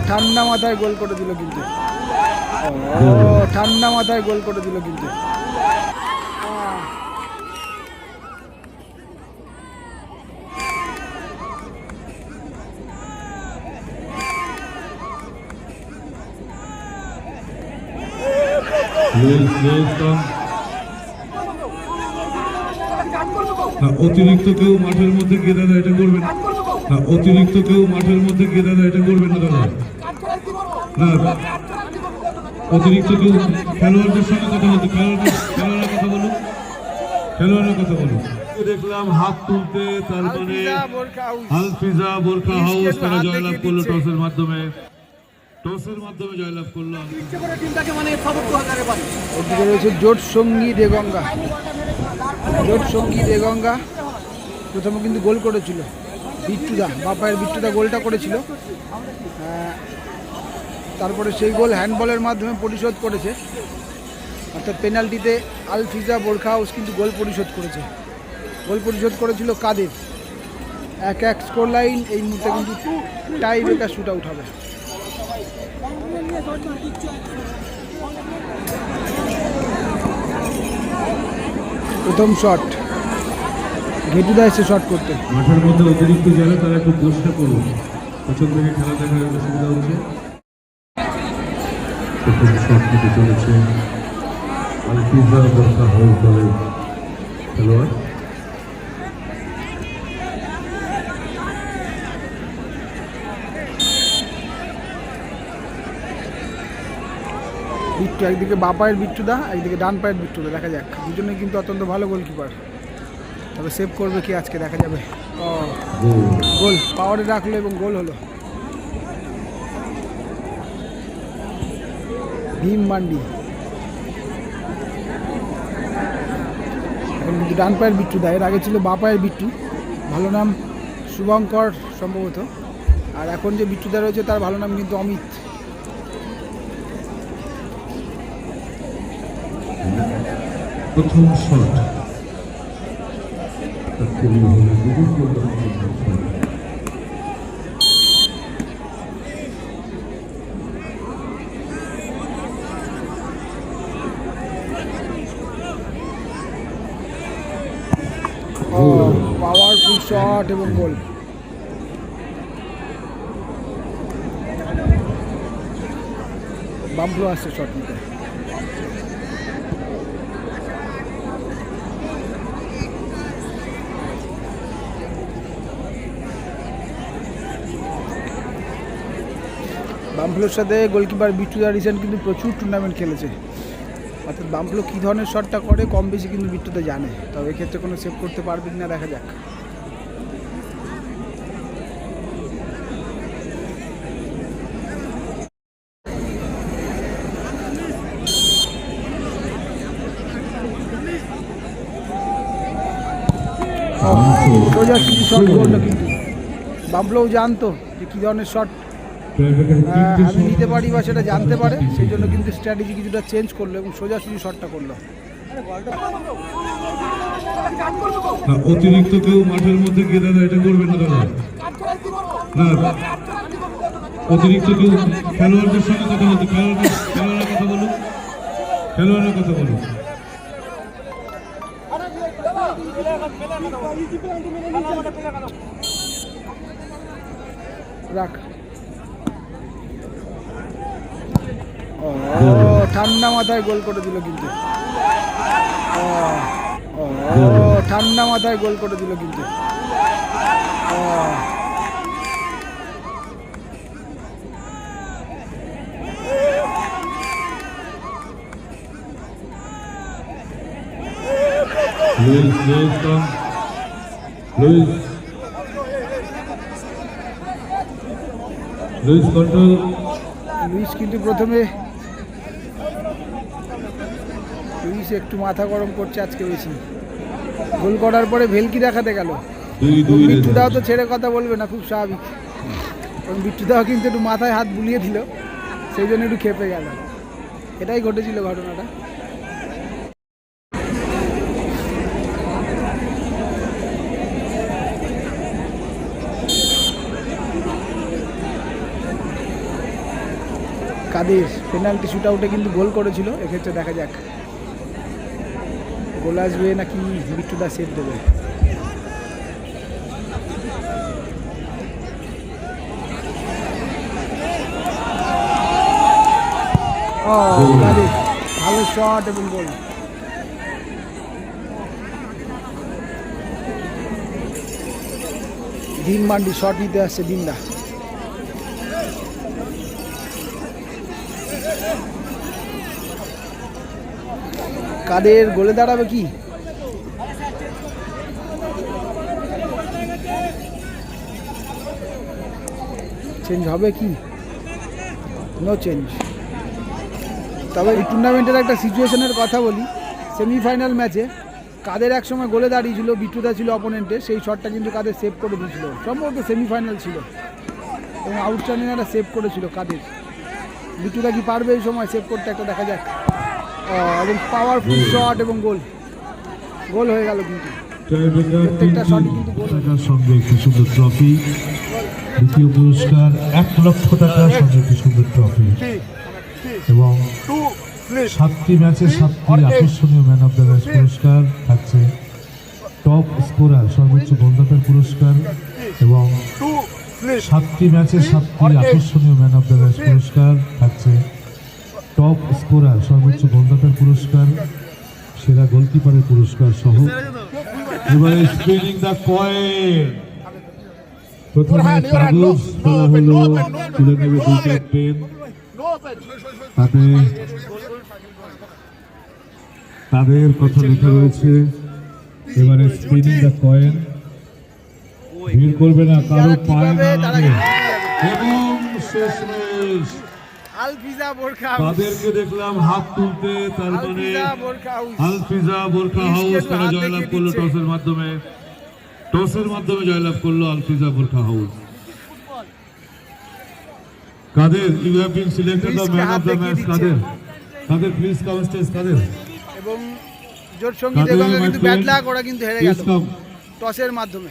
ঠান্ডা মাথায় গোল করে দিল কিন্তু। ঠান্ডা মাথায় গোল করে দিল কিন্তু। অতিরিক্ত কেউ মাঠের মধ্যে গিয়ে দাদা এটা করবেন না। অতিরিক্ত কেউ মাঠের মধ্যে গিয়ে দাদা এটা করবেন না দাদা। না অতিরিক্ত কেউ খেলোয়াড়দের সঙ্গে কথা বলতে, খেলোয়াড়ের কথা বলুন, খেলোয়াড়ের কথা বলুন। দেখলাম হাত তুলতে, তার মানে আলফিজা বোরখা হাউস তারা জয়লাভ করলো টসের মাধ্যমে। টসের মাধ্যমে জয়লাভ করলো। ওদিকে রয়েছে জোট সঙ্গী দেগঙ্গা। জোট সঙ্গী দেগঙ্গা প্রথমে কিন্তু গোল করেছিল বিট্টুদা, বাপায়ের বিট্টুদা গোলটা করেছিল। তারপরে সেই গোল হ্যান্ডবলের মাধ্যমে পরিশোধ করেছে, অর্থাৎ পেনাল্টিতে আলফিজা বোরখা হাউস কিন্তু গোল পরিশোধ করেছে। গোল পরিশোধ করেছিল কাদের। 1-1 স্কোর লাইন। এই মুহূর্তে কিন্তু টাই ব্রেকার শুট আউট হবে। প্রথম শট ঘেটুদা এসে শট করতে। মাঠের মধ্যে অতিরিক্ত যারা তারা একটু বসটা করুন, প্রথম থেকে খেলা দেখার অসুবিধা হচ্ছে। প্রথম শট নিতে চলেছে আলফিজা বোরখা হাউস দলের খেলোয়াড়। বিট্টু একদিকে বা পায়ের বিট্টুদা, একদিকে ডান পায়ের বিট্টুদা। দেখা যাক, দুজনেই কিন্তু অত্যন্ত ভালো গোলকিপার। তবে সেভ করবে কি আজকে দেখা যাবে। গোল পাওয়ারে রাখলো এবং গোল হলো। ভীম মান্ডি এখন কিন্তু ডান পায়ের বিট্টুদা, এর আগে ছিল বা পায়ের বিট্টু, ভালো নাম শুভঙ্কর সম্ভবত। আর এখন যে বিট্টুদা রয়েছে তার ভালো নাম কিন্তু অমিত। প্রথম শট পাওয়ারফুল শট এবং গোল। বাম্পলো আসছে শট নিতে। বাম্পলোর সাথে গোলকিপার বিট্টুদা রিসেন্ট কিন্তু প্রচুর টুর্নামেন্ট খেলেছে, অর্থাৎ বাম্পলো কী ধরনের শটটা করে কম বেশি কিন্তু বিট্টুদা জানে। তবে এক্ষেত্রে কোনো সেভ করতে পারবে কিনা দেখা যাক। সোজা কিছু শট করলো কিন্তু বাম্পলোও জানতো যে কী ধরনের শট আমি নিতে পারি বা সেটা জানতে পারে, সেই জন্য কিন্তু স্ট্র্যাটেজি কিছুটা চেঞ্জ করলো এবং সোজাসুজি শটটা করলো। অতিরিক্ত কেউ মাঠের মধ্যে গিয়ে দাদা এটা করবেন না দাদা। না অতিরিক্ত কেউ খেলোয়াড়দের সঙ্গে কথা বলতে, খেলোয়াড়ের কথা বলুন, খেলোয়াড়ের কথা বলুন। রাখ। ঠান্ডা মাথায় গোল করে দিল কিন্তু। ঠান্ডা মাথায় গোল করে দিল কিন্তু। লুইস কিন্তু প্রথমে একটু মাথা গরম করছে আজকে বেশি। গোল করার পরে ভেলকি দেখাতে গেল। বিট্টুদাও তো ছেড়ে কথা বলবে না, খুব স্বাভাবিক। কারণ বিট্টুদাও কিন্তু একটু মাথায় হাত বুলিয়ে দিল, সেই জন্য একটু খেপে গেল। এটাই ঘটেছিল ঘটনাটা। কাদের পেনাল্টি শুট আউটে কিন্তু গোল করেছিল, এক্ষেত্রে দেখা যাক গোল আসবে নাকি বিট্টুদা সেট দেবে। কাদের ভালো শট এবং গোল। দিন মান্ডি শট নিতে আসছে দিনদা। কাদের গোলে দাঁড়াবে কি? চেঞ্জ হবে কি? No change. তবে এই টুর্নামেন্টের একটা সিচুয়েশনের কথা বলি, সেমিফাইনাল ম্যাচে কাদের এক সময় গোলে দাঁড়িয়েছিল, বিট্টুদা ছিল অপোনেন্টে, সেই শটটা কিন্তু কাদের সেভ করে দিয়েছিল, সম্ভবত সেমিফাইনাল ছিল এবং আউটস্ট্যান্ডিংটা সেভ করেছিল কাদের। বিট্টুদা কি পারবে এই সময় সেভ করতে, একটা দেখা যাক। এবং পাওয়ারফুল শট এবং গোল, গোল হয়ে গেল কিন্তু প্রত্যেকটা শটই কিন্তু গোল। সঙ্গে একটি সুন্দর ট্রফি, দ্বিতীয় পুরস্কার 1 লক্ষ টাকার সঙ্গে একটি সুন্দর ট্রফি এবং 7টি ম্যাচে 7টি আকর্ষণীয় ম্যান অফ দ্য ম্যাচ পুরস্কার থাকছে, টপ স্কোরার সর্বোচ্চ গোলদাতার পুরস্কার এবং 7টি ম্যাচে 7টি আকর্ষণীয় ম্যান অফ দ্য ম্যাচ পুরস্কার থাকছে, টপ স্কোরার সর্বোচ্চ গোলদাতার পুরস্কার, সেরা গোলকিপারের পুরস্কার সহ। এবারে স্পিনিং দ্য কয়েন, প্রথমে কাগজ ফেলা হলো, তুলে নেবে দুই ক্যাপ্টেন, তাদের কথা লেখা রয়েছে। এবারে স্পিনিং দ্য কয়েন, ভিড় করবে না, কারো পায় না লাগে এবং শেষমেশ তাদেরকে দেখলাম হাত তুলতে, তার মানে আলফিজা বোরখা হাউস তারা জয়লাভ করলো টসের মাধ্যমে, জয়লাভ করলো Alfiza Burqa House. Kader, you have been selected the man of the match. Kader please come stage. Kader এবং জোট সঙ্গী কিন্তু ব্যাড লাক, ওরা কিন্তু হেরে গেল টসের মাধ্যমে।